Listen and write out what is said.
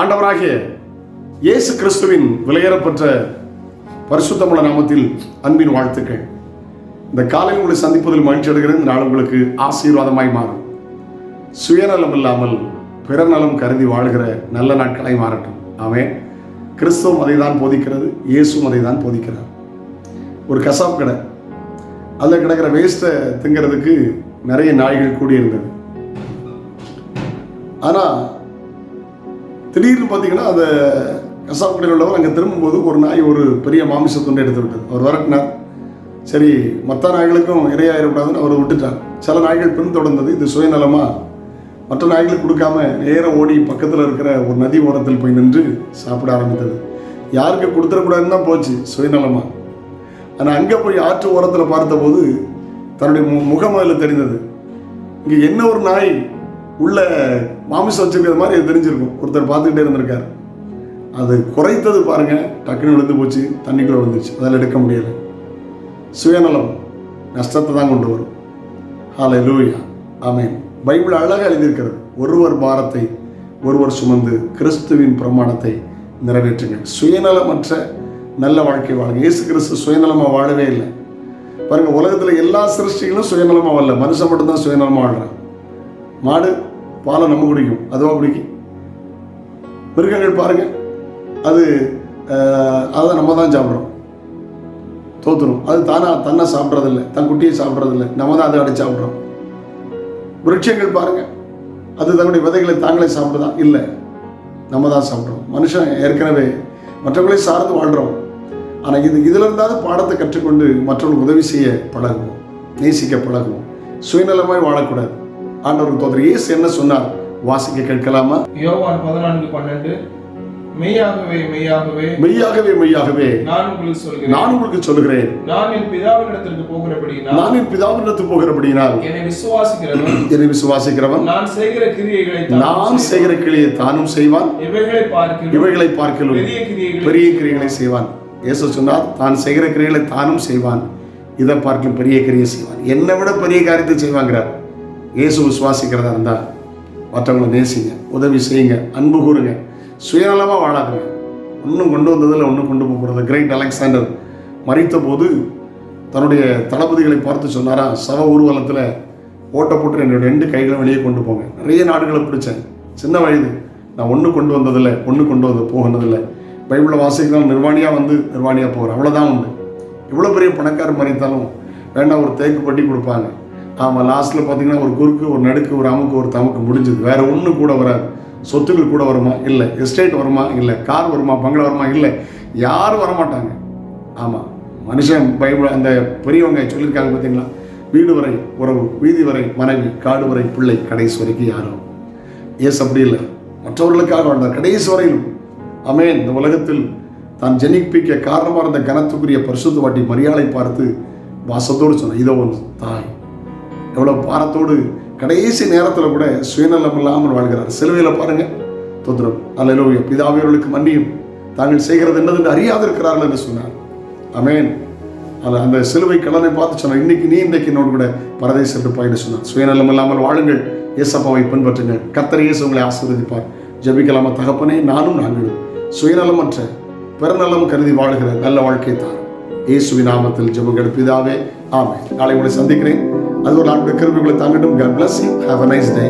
ஆண்டவராகிய இயேசு கிறிஸ்துவின் விலையேறப்பெற்ற பரிசுத்தமுள்ள நாமத்தில் அன்பின் வாழ்த்துக்கள். இந்த காலையில் உங்களை சந்திப்பதில் மகிழ்ச்சி அடைகிறது. இந்த நாள் உங்களுக்கு ஆசீர்வாதமாய் மாறும். சுயநலம் இல்லாமல் பிறநலம் கருதி வாழ்கிற நல்ல நாட்களாய் மாறட்டும். ஆமென். கிறிஸ்துவும் அதை தான் போதிக்கிறது, இயேசுவும் அதை தான் போதிக்கிறார். ஒரு கசாப் கடை, அதில் கிடக்கிற வேஸ்ட்டை திங்கிறதுக்கு நிறைய நாய்கள் கூடியிருந்தது. ஆனால் திடீர்னு பார்த்தீங்கன்னா அந்த கசாப் கடையில் உள்ளவர் அங்கே திரும்பும்போது ஒரு நாய் ஒரு பெரிய மாமிச துண்டை எடுத்து விட்டது. அவர் விரட்டினார். சரி, மற்ற நாய்களுக்கும் இரையாயிடக்கூடாதுன்னு அவர் விட்டுட்டார். சில நாய்கள் பின்தொடர்ந்தது. இது சுயநலமாக மற்ற நாய்களுக்கு கொடுக்காம நேரம் ஓடி பக்கத்தில் இருக்கிற ஒரு நதி ஓரத்தில் போய் நின்று சாப்பிட ஆரம்பித்தது. யாருக்கு கொடுத்துடக்கூடாதுன்னு தான் போச்சு, சுயநலமாக. ஆனால் அங்கே போய் ஆற்று ஓரத்தில் பார்த்தபோது தன்னுடைய முகம் அதில் தெரிந்தது. இங்கே என்ன ஒரு நாய் உள்ள மாமிசம் வச்சிருக்கிறது மாதிரி அது தெரிஞ்சிருக்கும். ஒருத்தர் பார்த்துக்கிட்டே இருந்திருக்கார். அது குறைத்தது பாருங்க, டக்குன்னு விழுந்து போச்சு, தண்ணிக்குள்ள விழுந்துச்சு. அதில் எடுக்க முடியலை. சுயநலம் நஷ்டத்தை தான் கொண்டு வரும். ஹல்லேலூயா, ஆமென். பைபிள் அழகாக எழுதியிருக்கிறது. ஒருவர் பாரத்தை ஒருவர் சுமந்து கிறிஸ்துவின் பிரமாணத்தை நிறைவேற்றுங்கள். சுயநலமற்ற நல்ல வாழ்க்கை வாழுங்க. இயேசு கிறிஸ்து சுயநலமாக வாழவே இல்லை. பாருங்க, உலகத்தில் எல்லா சிருஷ்டிகளும் சுயநலமாக வாழல. மனுஷன் மட்டும்தான் சுயநலமாக வாழ்றான். மாடு பாலை நம்ம குடிக்கும், அதுவா குடிக்கும். மிருகங்கள் பாருங்க, அதை நம்ம தான் சாப்பிட்றோம், தோத்துரும். அது தன்னை சாப்பிட்றதில்லை, தன் குட்டியை சாப்பிட்றதில்லை, நம்ம தான் அதை அடிச்சு சாப்பிட்றோம். விருட்சங்கள் பாருங்க, அது தன்னுடைய விதைகளை தாங்களே சாப்பிடுதா? இல்லை, நம்ம தான் சாப்பிட்றோம். மனுஷன் ஏற்கனவே மற்றவர்களை சார்ந்து வாழ்கிறோம். ஆனால் இதில் இருந்தாவது பாடத்தை கற்றுக்கொண்டு மற்றவர்களுக்கு உதவி செய்ய பழகுவோம், நேசிக்க பழகுவோம். சுயநலமாய் வாழக்கூடாது. ஆண்டவருக்கு தோத்திரம். இயேசு என்ன சொன்னார்? வாசிக்க கேட்கலாமா? யோவான் 14:12 மெய்யாகவே மெய்யாகவே மெய்யாகவே மெய்யாகவே நான் உங்களுக்கு சொல்கிறேன், நான் என் பிதாவினிடத்திற்கு போகிறபடியினால் என்னை விசுவாசிக்கிறவன் நான் செய்கிற கிரியை தானும் செய்வான், இவைகளை பார்க்கிலும் பெரிய கிரியைகளை செய்வான். இயேசு சொன்னார், தான் செய்கிற கிரியைகளை தானும் செய்வான், இதை பார்க்கிலும் பெரிய கிரியை செய்வான். என்னை விட பெரிய காரியத்தை செய்வாங்கிறார். இயேசு விசுவாசிக்கிறதா இருந்தால் மற்றவங்களை நேசிங்க, உதவி செய்யுங்க, அன்பு கூறுங்க. சுயநலமாக வாழாதுங்க. ஒன்றும் கொண்டு வந்ததில் ஒன்றும் கொண்டு போகிறது. கிரேட் அலெக்சாண்டர் மரித்த போது தன்னுடைய தளபதிகளை பார்த்து சொன்னாரா, சவ ஊர்வலத்தில் ஓட்ட போட்டு என்னுடைய 2 கைகளை வெளியே கொண்டு போங்க. நிறைய நாடுகளை பிடிச்சேன், சின்ன வயது, நான் ஒன்று கொண்டு வந்ததில்லை, போகினதில்லை. பைபிளை வாசிக்கலாம், நிர்வாணியாக போகிறேன், அவ்வளோதான் உண்டு. இவ்வளோ பெரிய பணக்காரர் மறித்தாலும் வேண்டாம், ஒரு தேக்கு பட்டி கொடுப்பாங்க. ஆமாம், லாஸ்ட்டில் பார்த்தீங்கன்னா ஒரு குறுக்கு, ஒரு நடுக்கு, ஒரு அமுக்கு, ஒரு தமுக்கு முடிஞ்சது. வேறு ஒன்றும் கூட வராது. சொத்துக்கள் கூட வருமா? இல்லை. எஸ்டேட் வருமா? இல்லை. கார் வருமா? பங்களா வருமா? இல்லை. யாரும் வரமாட்டாங்க. ஆமாம், மனுஷன் பைபிள் அந்த பெரியவங்க சொல்லியிருக்காங்க பார்த்தீங்களா, வீடு வரை உறவு, வீதி வரை மனைவி, காடு வரை பிள்ளை, கடைசி வரைக்கும் யாரும். ஏசு அப்படி இல்லை, மற்றவர்களுக்காக வாழ்ந்தார் கடைசி வரையிலும். ஆமென். இந்த உலகத்தில் தான் ஜெனிப்பிக்க காரணமாக இருந்த கனத்துக்குரிய பரிசுத்தவாட்டி மரியாதை பார்த்து வாசத்தோடு சொன்னார், இதோ ஒரு தாய். எவ்வளோ பாரத்தோடு கடைசி நேரத்தில் கூட சுயநலம் இல்லாமல் வாழ்கிறார். சிலுவையில் பாருங்க, தோத்திரம். அல்லேலூயா. பிதாவியர்களுக்கு மன்னியும், தாங்கள் செய்கிறது என்னது அறியாது இருக்கிறார்கள் என்று சொன்னார். ஆமென். அந்த சிலுவை கடனை பார்த்து சொன்னார், இன்னைக்கு என்னோடு கூட பரதேசத்து போயிட்டு சொன்னார். சுயநலம் இல்லாமல் வாழுங்கள், இயேசப்பாவை பின்பற்றுங்கள். கர்த்தர் இயேசு உங்களை ஆசீர்வதிப்பார். ஜெபிக்கலாமா? தகப்பனே, நாங்களும் சுயநலமற்ற பிறநலம் கருதி வாழ்கிற நல்ல வாழ்க்கை தான். இயேசுவின் நாமத்தில் ஜெபங்கள் பிதாவே, ஆமென். நாளை உங்களை சந்திக்கிறேன். அது ஒரு ஆண்டுடைய கிருபைகளை தாங்கட்டும். God bless you. Have a nice day.